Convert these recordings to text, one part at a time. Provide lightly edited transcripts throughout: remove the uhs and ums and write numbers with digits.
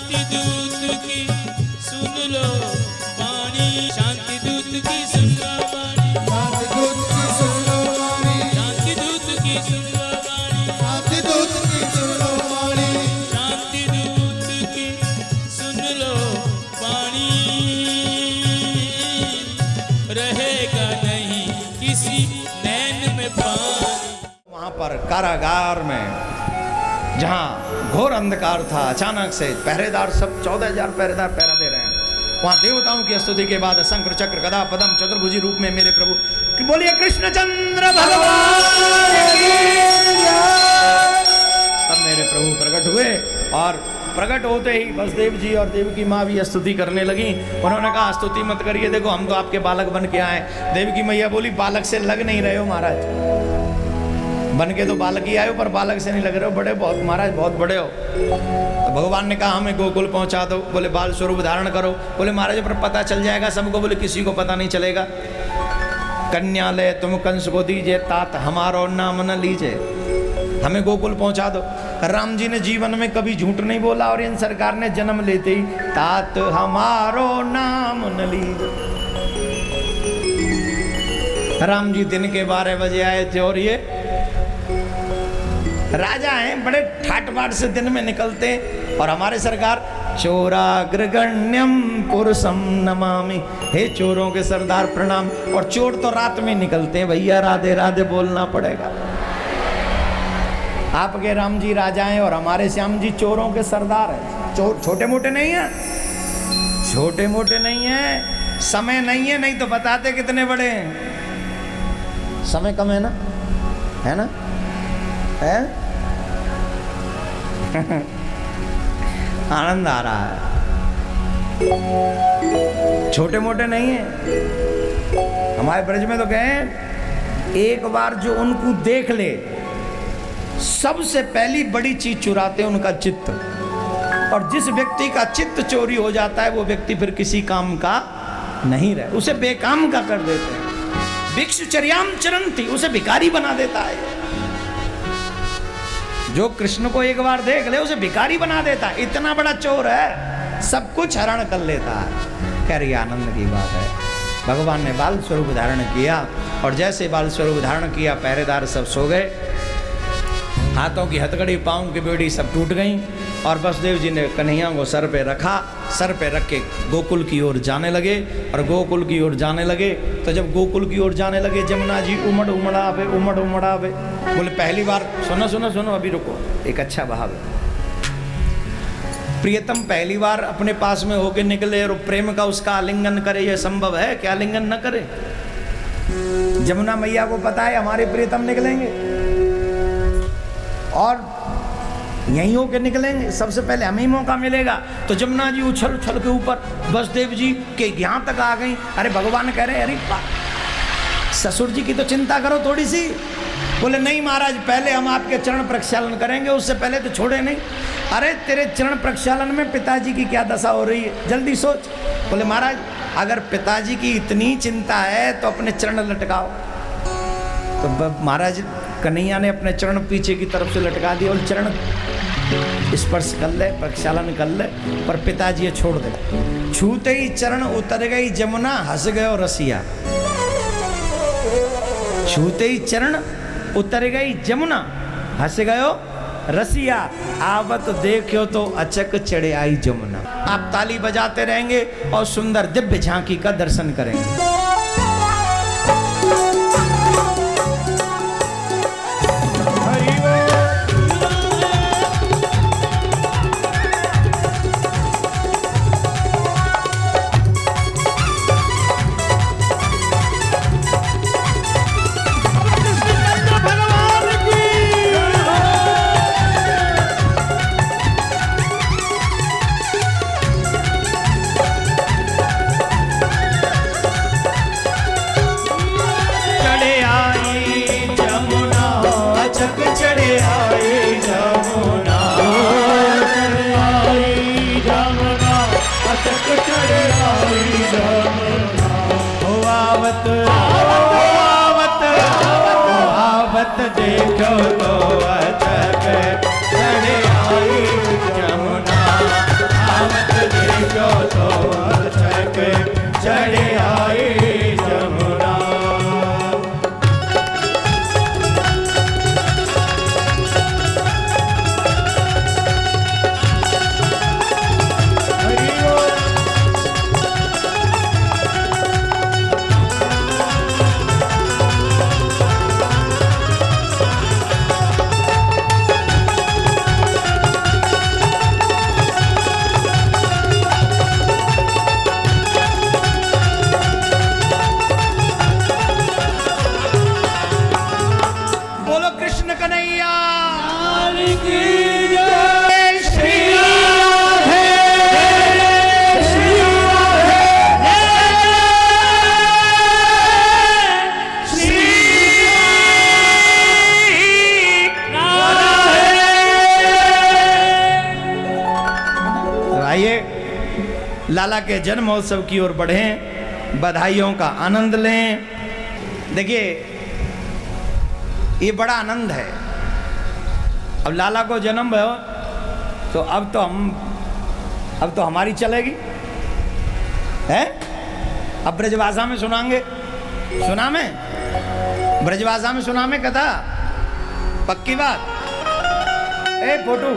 शांति दूत की सुन लो वाणी, शांति दूत की सुन लो वाणी, शांति दूत की सुन लो वाणी, शांति दूत की सुन लो वाणी, शांति दूत की सुन लो वाणी, शांति दूत की सुन लो वाणी। रहेगा नहीं किसी नैन में पानी। वहां पर कारागार में जहां घोर अंधकार था, अचानक से पहरेदार सब 14,000 पहरेदार पहरा दे रहे हैं। वहां देवताओं की स्तुति के बाद शंकर चक्र गदा पद्म चतुर्भुजी रूप में मेरे प्रभु बोलिए कृष्णचंद्र भगवान की जय। तब मेरे प्रभु प्रकट हुए और प्रकट होते ही वसुदेव जी और देवकी माँ भी स्तुति करने लगी। उन्होंने कहा स्तुति मत करिए, देखो हम तो आपके बालक बन के आए। देवकी मैया बोली बालक से लग नहीं रहे हो महाराज, बन के तो बालक ही आए हो पर बालक से नहीं लग रहे हो, बड़े बहुत महाराज बहुत बड़े हो। तो भगवान ने कहा हमें गोकुल पहुंचा दो। बोले बाल स्वरूप धारण करो। बोले महाराज पर पता चल जाएगा सबको। बोले किसी को पता नहीं चलेगा। कन्या ले तुम कंस को दीजिए, तात हमारो नाम न लीजिए, हमें गोकुल पहुंचा दो। राम जी ने जीवन में कभी झूठ नहीं बोला और इन सरकार ने जन्म लेते ही तात हमारो नाम न लीजिए। राम जी दिन के 12 बजे आए थे और ये राजा हैं, बड़े ठाट बाट से दिन में निकलते। और हमारे सरकार चोराग्रगण्यम पुरुषम नमामि, हे चोरों के सरदार प्रणाम। और चोर तो रात में निकलते हैं, भैया राधे राधे बोलना पड़ेगा। आपके राम जी राजा हैं और हमारे श्याम जी चोरों के सरदार हैं। चोर छोटे मोटे नहीं हैं, छोटे मोटे नहीं हैं। समय नहीं है, नहीं तो बताते कितने बड़े हैं। समय कम है ना, है ना, है? आनंद आ रहा है, छोटे मोटे नहीं है। हमारे ब्रज में तो कहें एक बार जो उनको देख ले, सबसे पहली बड़ी चीज चुराते हैं उनका चित्त। और जिस व्यक्ति का चित्त चोरी हो जाता है वो व्यक्ति फिर किसी काम का नहीं रहे, उसे बेकाम का कर देते हैं। भिक्षुचर्याम चरंती, उसे भिखारी बना देता है। जो कृष्ण को एक बार देख ले उसे भिखारी बना देता है। इतना बड़ा चोर है, सब कुछ हरण कर लेता है। खैर ये आनंद की बात है। भगवान ने बाल स्वरूप धारण किया और जैसे बाल स्वरूप धारण किया पहरेदार सब सो गए। हाथों की हथकड़ी, पाँव की बेड़ी सब टूट गई। और वसुदेव जी ने कन्हैया को सर पे रखा, सर पे रख के गोकुल की ओर जाने लगे। और गोकुल की ओर जाने लगे तो जब गोकुल की ओर जाने लगे जमुना जी उमड़ उमड़ावे। बोले पहली बार सुनो सुनो सुनो, अभी रुको, एक अच्छा भाव है। प्रियतम पहली बार अपने पास में होके निकले और प्रेम का उसका आलिंगन करे, यह संभव है कि आलिंगन न करे? जमुना मैया को पता है हमारे प्रियतम निकलेंगे और यहीं होके निकलेंगे, सबसे पहले हमें ही मौका मिलेगा। तो जमुना जी उछल उछल के ऊपर वसुदेव जी के यहाँ तक आ गई। अरे भगवान कह रहे अरे ससुर जी की तो चिंता करो थोड़ी सी। बोले नहीं महाराज, पहले हम आपके चरण प्रक्षालन करेंगे, उससे पहले तो छोड़े नहीं। अरे तेरे चरण प्रक्षालन में पिताजी की क्या दशा हो रही है, जल्दी सोच। बोले महाराज अगर पिताजी की इतनी चिंता है तो अपने चरण लटकाओ। तो महाराज कन्हैया ने अपने चरण पीछे की तरफ से लटका दिए और चरण स्पर्श कर ले, प्रक्षालन कर ले, पर पिताजी ये छोड़ दे। छूते ही चरण उतर गई जमुना, हंस गयो रसिया। छूते ही चरण उतर गई जमुना, हंस गयो रसिया। आवत देखो तो अचक चढ़े आई जमुना। आप ताली बजाते रहेंगे और सुंदर दिव्य झांकी का दर्शन करेंगे। देखो तो अचक चढ़े आई जमुना, आइए लाला के जन्म महोत्सव की ओर बढ़ें, बधाइयों का आनंद लें। देखिए ये बड़ा आनंद है। अब लाला को जन्म भयो तो अब तो हमारी चलेगी है। अब ब्रजभाषा में सुनाएंगे, सुना में ब्रजभाषा में सुना में कथा, पक्की बात। ए फोटू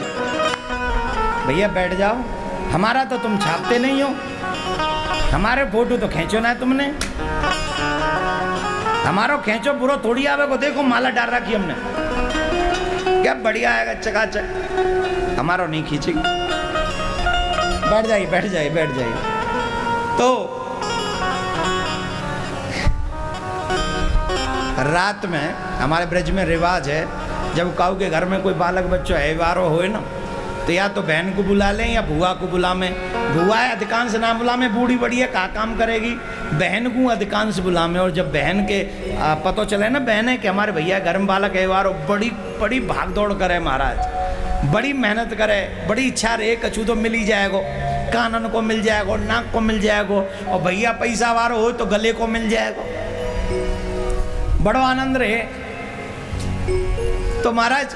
भैया बैठ जाओ, हमारा तो तुम छापते नहीं हो, हमारे फोटो तो खींचो ना तुमने, हमारा खींचो बुरो थोड़ी आवे को। देखो माला डाल रखी हमने, क्या बढ़िया आएगा चकाचक, हमारा नहीं खींचेगी। बैठ जाइए बैठ जाइए बैठ जाइए। तो रात में हमारे ब्रज में रिवाज है, जब काऊ के घर में कोई बालक बच्चों हैवारो होए ना, तो या तो बहन को बुला लें या बुआ को बुला में। बुआ है अधिकांश ना बुला में, बूढ़ी बड़ी है का काम करेगी। बहन को अधिकांश बुला में। और जब बहन के पता चले ना बहन है कि हमारे भैया घर में बालक हैवारो, बड़ी बड़ी भाग दौड़ करे महाराज, बड़ी मेहनत करे, बड़ी इच्छा रहे कछू तो मिल ही जाएगो, कानन को मिल जाएगो, नाक को मिल जाएगो, और भैया पैसा वारो हो तो गले को मिल जाएगो, बड़ो आनंद रहे। तो महाराज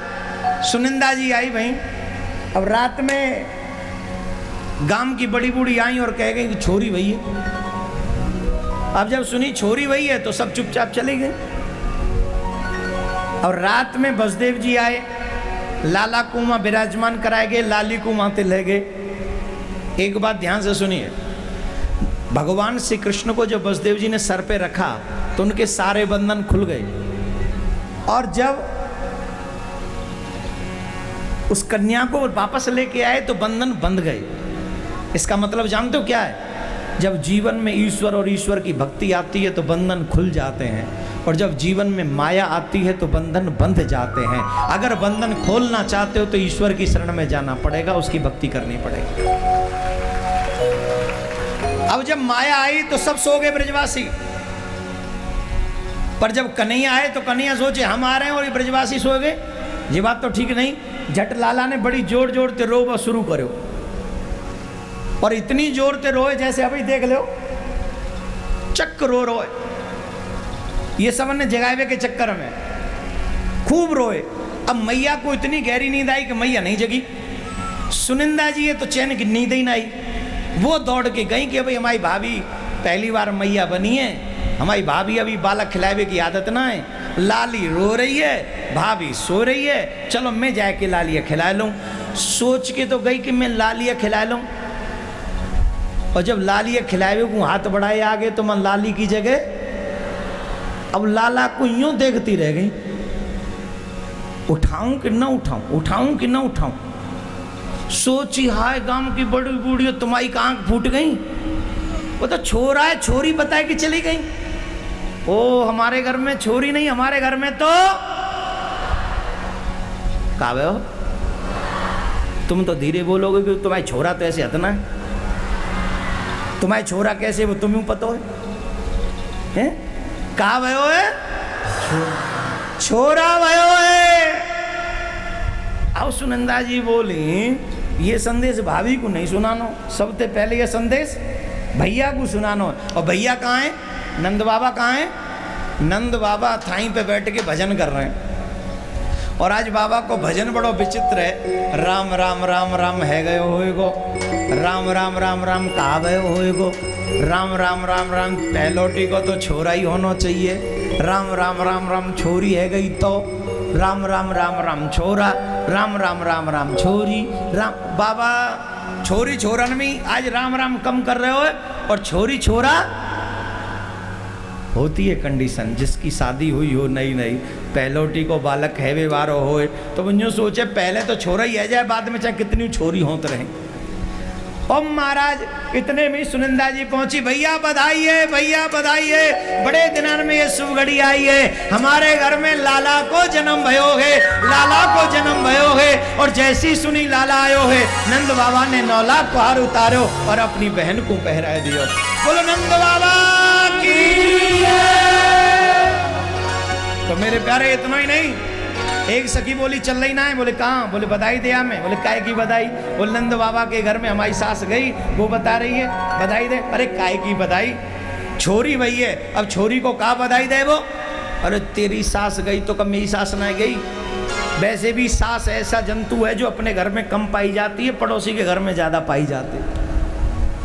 सुनिंदा जी आई भाई। अब रात में गांव की बड़ी बूढ़ी आई और कह गई कि छोरी वही है। अब जब सुनी छोरी वही है तो सब चुपचाप चले गए। और रात में बसदेव जी आए, लाला को वहां विराजमान कराए गए, लाली को वहां ते ले गए। एक बात ध्यान से सुनिए, भगवान श्री कृष्ण को जब बसदेव जी ने सर पे रखा तो उनके सारे बंधन खुल गए। और जब उस कन्या को वापस लेके आए तो बंधन बंध गए। इसका मतलब जानते हो क्या है? जब जीवन में ईश्वर और ईश्वर की भक्ति आती है तो बंधन खुल जाते हैं, और जब जीवन में माया आती है तो बंधन बंध जाते हैं। अगर बंधन खोलना चाहते हो तो ईश्वर की शरण में जाना पड़ेगा, उसकी भक्ति करनी पड़ेगी। अब जब माया आई तो सब सो गए ब्रजवासी, पर जब कन्हैया आए तो कन्हैया सोचे हम आ रहे हैं और ये ब्रजवासी सो गए, ये बात तो ठीक नहीं। झट लाला ने बड़ी जोर जोर से रोब शुरू करो, और इतनी जोर से रोए जैसे अभी देख लो चक्कर रो रोए। ये सब ने जगावे के चक्कर में खूब रोए। अब मैया को इतनी गहरी नींद आई कि मैया नहीं जगी। सुनिंदा जी है तो चैन की नींद ही ना आई। वो दौड़ के गई कि भाई हमारी भाभी पहली बार मैया बनी है, हमारी भाभी अभी बालक खिलावे की आदत ना है, लाली रो रही है, भाभी सो रही है, चलो मैं जाके लालिया खिला लूं। सोच के तो गई कि मैं लालिया खिला लूं, और जब लालिया खिलावे को हाथ बढ़ाए आगे तो मैं लाली की जगह अब लाला को यूं देखती रह गई, उठाऊं कि ना उठाऊं, उठाऊं कि ना उठाऊं। सोची हाय गांव की बड़ी बूढ़ी तुम्हारी आंख फूट गई, वो तो छोरा है छोरी बताए कि चली गई। ओ हमारे घर में छोरी नहीं, हमारे घर में तो कावे हो तुम तो धीरे बोलोगे कि तुम्हारी छोरा तो ऐसे हतना है, तुम्हारी छोरा कैसे वो तुम्हें पता है? कहा भयो है? छोरा भयो है। अब सुनंदा जी बोली ये संदेश भाभी को नहीं सुनानो, सबसे पहले ये संदेश भैया को सुनानो। और भैया कहाँ हैं? नंद बाबा कहाँ हैं? नंद बाबा थाई पे बैठ के भजन कर रहे हैं। और आज बाबा को भजन बड़ो विचित्र है। राम राम राम राम है गयो होएगो, राम राम राम राम कहा गयो होएगो, राम राम राम राम पहलोटी को तो छोरा ही होना चाहिए, राम राम राम राम छोरी है गई तो, राम राम राम राम छोरा, राम राम राम राम छोरी। राम बाबा छोरी छोरन में आज राम राम कम कर रहे हो, और छोरी छोरा होती है कंडीशन। जिसकी शादी हुई हो नई नई, पहलोटी को बालक हैवे वारो हो, तो वो सोचे पहले तो छोरा ही है जाए, बाद में चाहे कितनी छोरी होते रहे। और महाराज इतने में सुनिंदा जी पहुंची, भैया बधाई है, भैया बधाई है, बड़े दिनन में ये शुभ घड़ी आई है, हमारे घर में लाला को जन्म भयो है, लाला को जन्म भयो है। और जैसी सुनी लाला आयो है, नंद बाबा ने 9 लाख को हार उतारो और अपनी बहन को पहरा दियो। बोलो नंद बाबा की। तो मेरे प्यारे इतना ही नहीं, एक सखी बोली चल रही ना है, बोले कहाँ, बोले बधाई दिया में, बोले काय की बधाई, बोले नंद बाबा के घर में हमारी सास गई, वो बता रही है बधाई दे। अरे काय की बधाई, छोरी वही है, अब छोरी को कहा बधाई दे वो, अरे तेरी सास गई तो कब मेरी सास ना गई। वैसे भी सास ऐसा जंतु है जो अपने घर में कम पाई जाती है, पड़ोसी के घर में ज्यादा पाई जाती है,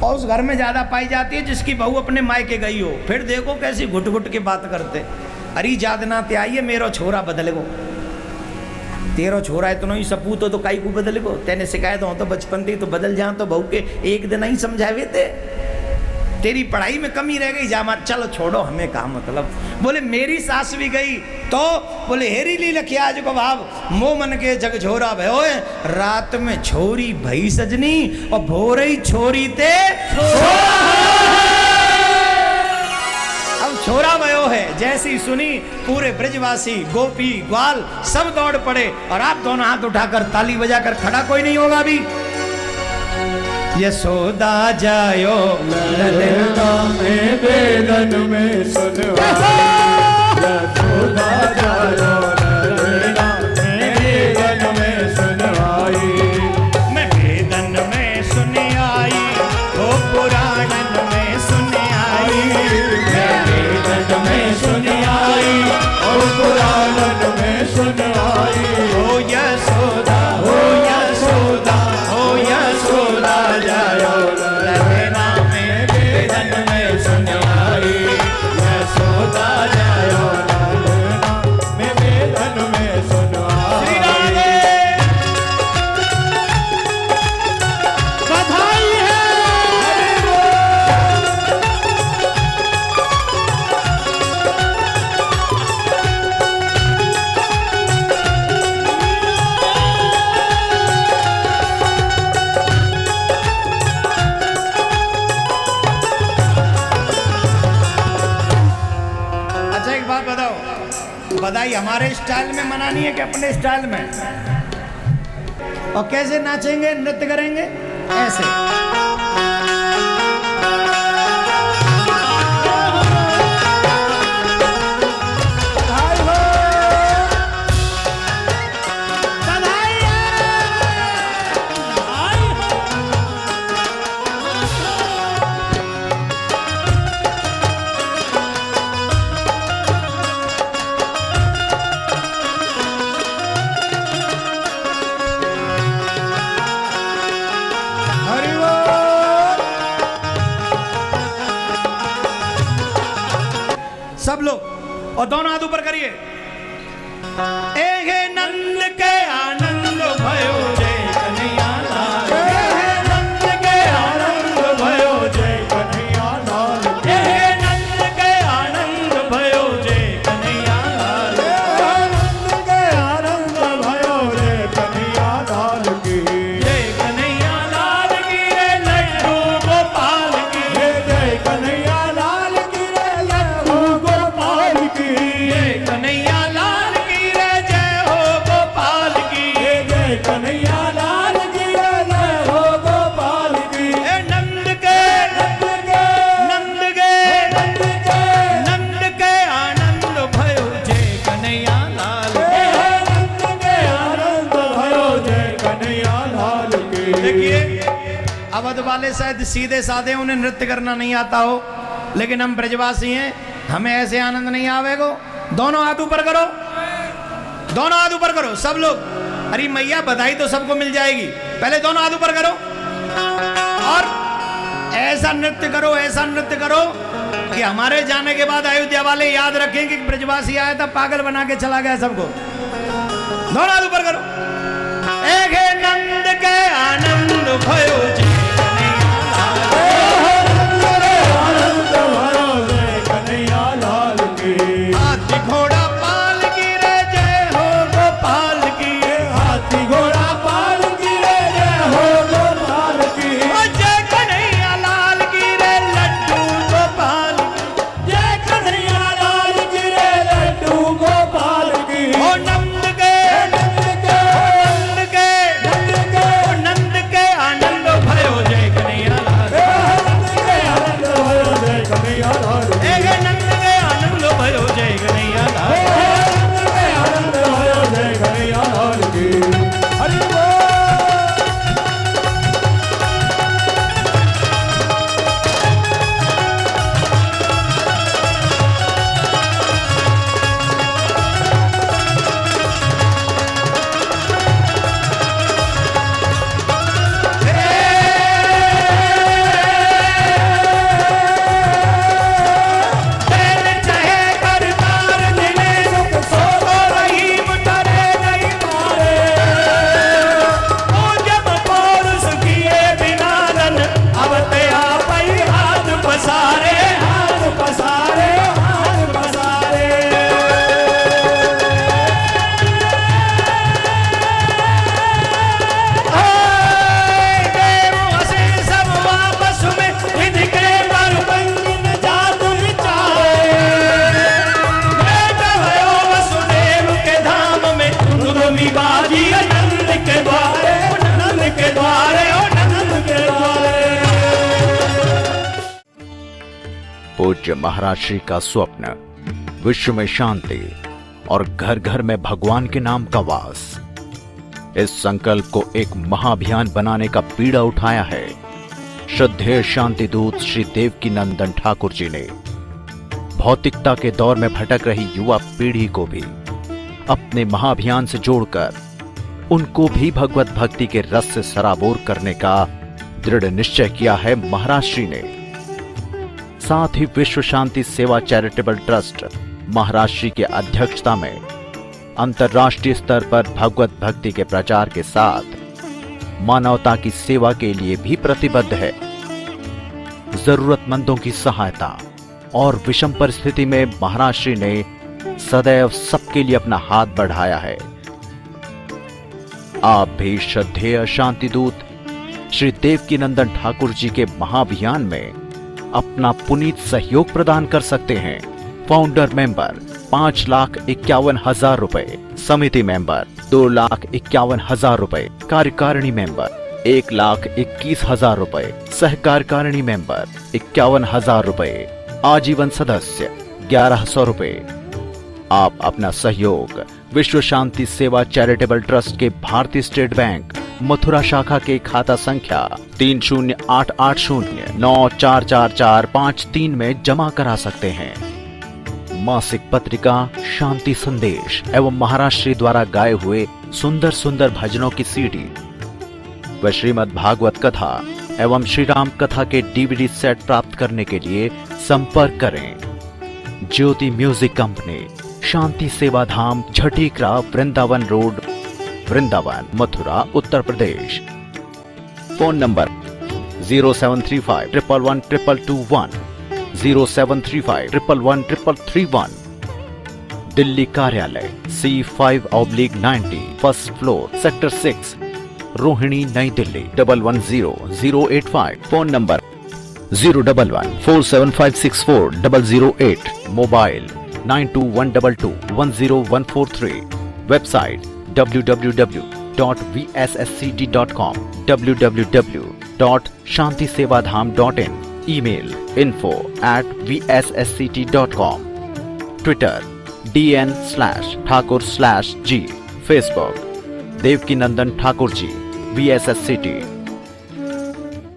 और उस घर में ज्यादा पाई जाती है जिसकी बहू अपने मायके गई हो। फिर देखो कैसी घुट घुट के बात करते, अरे जादना ते आइए मेरो छोरा बदल गो, तेरो छोरा इतना ही सपूत हो तो काई को बदल गो, तेने शिकायत हो तो बचपन थी तो बदल जा, तो बहू के एक दिन ही समझावे थे, तेरी पढ़ाई में कमी रह गई, जा मार चलो छोड़ो हमें कहा मतलब। बोले मेरी सास भी गई तो बोले हेरी ली लखिया आज को भाव मो मन के जग झोरा भयो है, रात में छोरी भई सजनी और भोरई छोरी ते अब छोरा भयो है। जैसी सुनी पूरे ब्रजवासी गोपी ग्वाल सब दौड़ पड़े, और आप दोनों हाथ उठाकर ताली बजाकर, खड़ा कोई नहीं होगा अभी। यशोदा जायो ललना में बेदन में सुनवा, यशोदा जायो ललना में बेदन में सुनवाई, मैं वेदन में सुन आई, ओ पुराणन में सुन आई, मैं बेदन में सुन आई, और पुराणन में सुनवाई। ओ यशोदा, ओ यशोदा, ओ यशोदा जायो ललना में वेदन में सुन आई, यशोदा जायो ललना में बेदन में सुनवाई। श्री राधे बधाई है। अच्छा एक बात बताओ, बधाई हमारे स्टाइल में मनानी है कि अपने स्टाइल में? और कैसे नाचेंगे, नृत्य करेंगे? ऐसे। बधाई हो। बधाई हरि बोल। सब लोग, और दोनों हाथ ऊपर करिए। ए नंद के आनंद भयो जय कन्हैया लाल, हे नंद के आनंद भयो जय कन्हैया लाल की। ए नंद के आनंद भयो जय कन्हैया लाल, हे नंद के आनंद भयो जय कन्हैया लाल की। जय कन्हैया लाल की रे लड्डू गोपाल की, हे जय कन्हैया लाल की रे लड्डू गोपाल की। जय कन्हैया लाल की रे जय हो गोपाल की, हे जय कन्हैया लाल की रे जय हो गोपाल की। ए नंद के नंद के नंद के नंद के नंद के आनंद भयो जय कन्हैया लाल। हे नंद के आनंद भयो जय कन्हैया लाल की। देखिए अवध वाले शायद सीधे साधे, उन्हें नृत्य करना नहीं आता हो, लेकिन हम ब्रजवासी हैं, हमें ऐसे आनंद नहीं आवेगो। दोनों हाथ ऊपर करो, दोनों हाथ ऊपर करो सब लोग। अरे मैया बधाई तो सबको मिल जाएगी, पहले दोनों हाथ ऊपर करो और ऐसा नृत्य करो, ऐसा नृत्य करो कि हमारे जाने के बाद अयोध्या वाले याद रखें कि ब्रजवासी आया था, पागल बना के चला गया सबको। दोनों हाथ ऊपर करो। एक है नंद के आनंद भयो जय आनंद भयो जय कन्हैया लाल की। हाथी घोड़ा पाल की रे जय हो गोपाल की, हाथी घोड़ा पाल की रे जय हो गोपाल की। ओ जय कन्हैया लाल की रे लड्डू गोपाल की, जय कन्हैया लाल की रे लड्डू गोपाल की। ओ नंद के नंद के नंद के नंद के नंद के आनंद पूज्य महाराज श्री का स्वप्न विश्व में शांति और घर घर में भगवान के नाम का वास, इस संकल्प को एक महाअभियान बनाने का बीड़ा उठाया है श्रद्धेय शांति दूत श्री देवकी नंदन ठाकुर जी ने। भौतिकता के दौर में भटक रही युवा पीढ़ी को भी अपने महाअभियान से जोड़कर उनको भी भगवत भक्ति के रस से सराबोर करने का दृढ़ निश्चय किया है महाराज श्री ने। साथ ही विश्व शांति सेवा चैरिटेबल ट्रस्ट महाराज श्री की अध्यक्षता में अंतर्राष्ट्रीय स्तर पर भगवत भक्ति के प्रचार के साथ मानवता की सेवा के लिए भी प्रतिबद्ध है। जरूरतमंदों की सहायता और विषम परिस्थिति में महाराज श्री ने सदैव सबके लिए अपना हाथ बढ़ाया है। आप भी श्रद्धेय शांति दूत श्री देवकी नंदन ठाकुर जी के महाअभियान में अपना पुनीत सहयोग प्रदान कर सकते हैं। फाउंडर मेंबर 5,51,000 रुपए, समिति मेंबर 2,51,000 रुपए, कार्यकारिणी मेंबर 1,21,000 रुपए, सहकार्यकारिणी मेंबर 51,000 रुपए, आजीवन सदस्य 1,100 रुपए। आप अपना सहयोग विश्व शांति सेवा चैरिटेबल ट्रस्ट के भारतीय स्टेट बैंक मथुरा शाखा के खाता संख्या 3088094445 में जमा करा सकते हैं। मासिक पत्रिका शांति संदेश एवं महाराज श्री द्वारा गाए हुए सुंदर सुंदर भजनों की सीडी व श्रीमद् भागवत कथा एवं श्री राम कथा के डीवीडी सेट प्राप्त करने के लिए संपर्क करें। ज्योति music company, Shanti Seva Dham, Jhatikra, Vrindavan road, Vrindavan, Mathura, Uttar Pradesh. Phone number 0735111221, 0735111331। Delhi कार्यालय C5/90, first floor, sector 6, Rohini, New Delhi 110085। Phone number 01147564008। Mobile 9212210143। Website www.vsscd.com, www.shantisevadham.in, email info@vssct.com, Twitter dn/ठाकुर/g, फेसबुक देवकी नंदन ठाकुर जी VSSCT।